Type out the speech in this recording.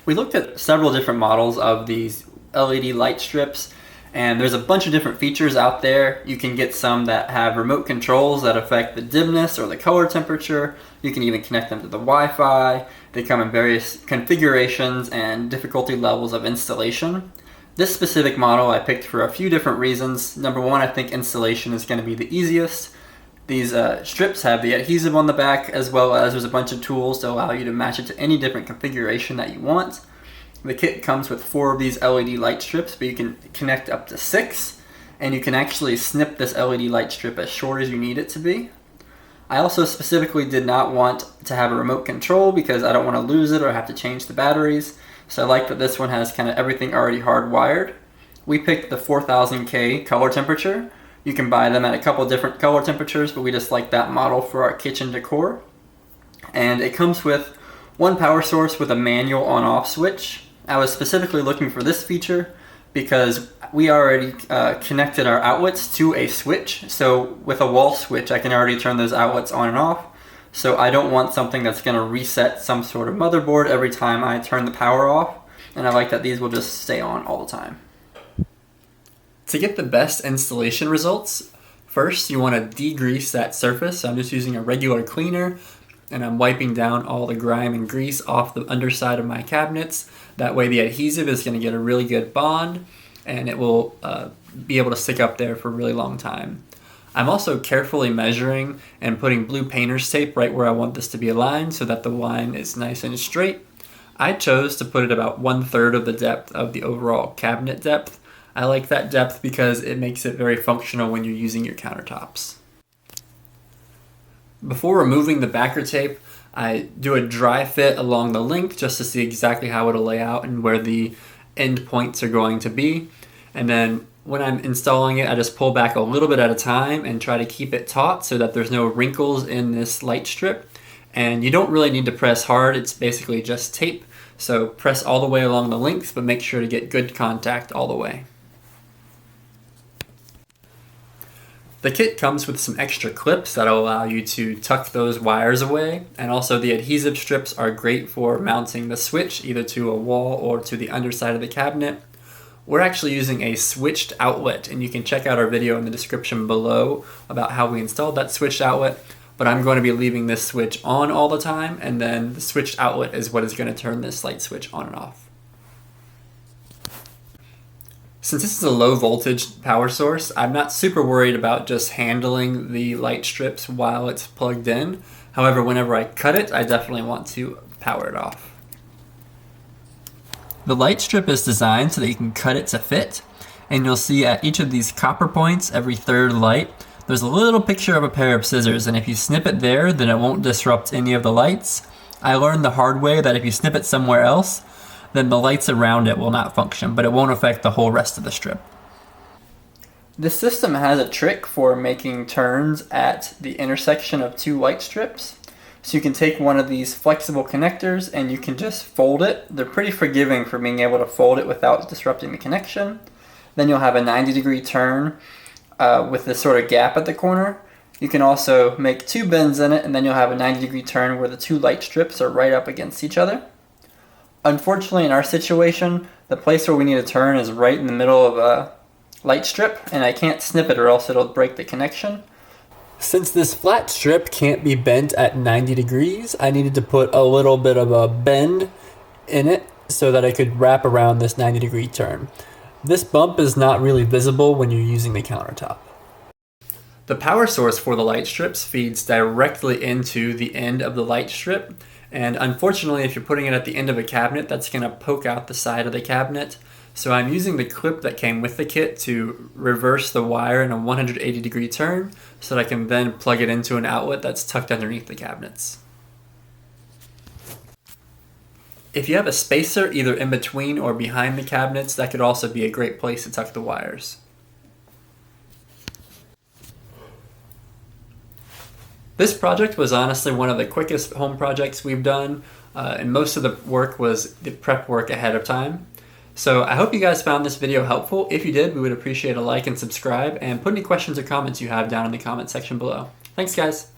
We looked at several different models of these LED light strips, and there's a bunch of different features out there. You can get some that have remote controls that affect the dimness or the color temperature. You can even connect them to the Wi-Fi. They come in various configurations and difficulty levels of installation. This specific model I picked for a few different reasons. Number one, I think installation is going to be the easiest. These strips have the adhesive on the back, as well as there's a bunch of tools to allow you to match it to any different configuration that you want. The kit comes with 4 of these LED light strips, but you can connect up to 6, and you can actually snip this LED light strip as short as you need it to be. I also specifically did not want to have a remote control because I don't want to lose it or have to change the batteries, so I like that this one has kind of everything already hardwired. We picked the 4000K color temperature. You can buy them at a couple different color temperatures, but we just like that model for our kitchen decor. And it comes with one power source with a manual on-off switch. I was specifically looking for this feature because we already connected our outlets to a switch. So with a wall switch, I can already turn those outlets on and off. So I don't want something that's going to reset some sort of motherboard every time I turn the power off. And I like that these will just stay on all the time. To get the best installation results, first you want to degrease that surface. So I'm just using a regular cleaner, and I'm wiping down all the grime and grease off the underside of my cabinets. That way the adhesive is going to get a really good bond, and it will be able to stick up there for a really long time. I'm also carefully measuring and putting blue painter's tape right where I want this to be aligned so that the line is nice and straight. I chose to put it about 1/3 of the depth of the overall cabinet depth. I like that depth because it makes it very functional when you're using your countertops. Before removing the backer tape, I do a dry fit along the length just to see exactly how it'll lay out and where the end points are going to be. And then when I'm installing it, I just pull back a little bit at a time and try to keep it taut so that there's no wrinkles in this light strip. And you don't really need to press hard, it's basically just tape. So press all the way along the length, but make sure to get good contact all the way. The kit comes with some extra clips that'll allow you to tuck those wires away, and also the adhesive strips are great for mounting the switch either to a wall or to the underside of the cabinet. We're actually using a switched outlet, and you can check out our video in the description below about how we installed that switched outlet, but I'm going to be leaving this switch on all the time, and then the switched outlet is what is going to turn this light switch on and off. Since this is a low voltage power source, I'm not super worried about just handling the light strips while it's plugged in. However, whenever I cut it, I definitely want to power it off. The light strip is designed so that you can cut it to fit, and you'll see at each of these copper points, every third light, there's a little picture of a pair of scissors, and if you snip it there, then it won't disrupt any of the lights. I learned the hard way that if you snip it somewhere else, then the lights around it will not function, but it won't affect the whole rest of the strip. This system has a trick for making turns at the intersection of 2 light strips. So you can take one of these flexible connectors and you can just fold it. They're pretty forgiving for being able to fold it without disrupting the connection. Then you'll have a 90-degree turn with this sort of gap at the corner. You can also make 2 bends in it, and then you'll have a 90-degree turn where the 2 light strips are right up against each other. Unfortunately, in our situation, the place where we need to turn is right in the middle of a light strip, and I can't snip it or else it'll break the connection. Since this flat strip can't be bent at 90 degrees, I needed to put a little bit of a bend in it so that I could wrap around this 90-degree turn. This bump is not really visible when you're using the countertop. The power source for the light strips feeds directly into the end of the light strip. And unfortunately, if you're putting it at the end of a cabinet, that's going to poke out the side of the cabinet. So I'm using the clip that came with the kit to reverse the wire in a 180-degree turn so that I can then plug it into an outlet that's tucked underneath the cabinets. If you have a spacer either in between or behind the cabinets, that could also be a great place to tuck the wires. This project was honestly one of the quickest home projects we've done, and most of the work was the prep work ahead of time. So I hope you guys found this video helpful. If you did, we would appreciate a like and subscribe, and put any questions or comments you have down in the comment section below. Thanks, guys.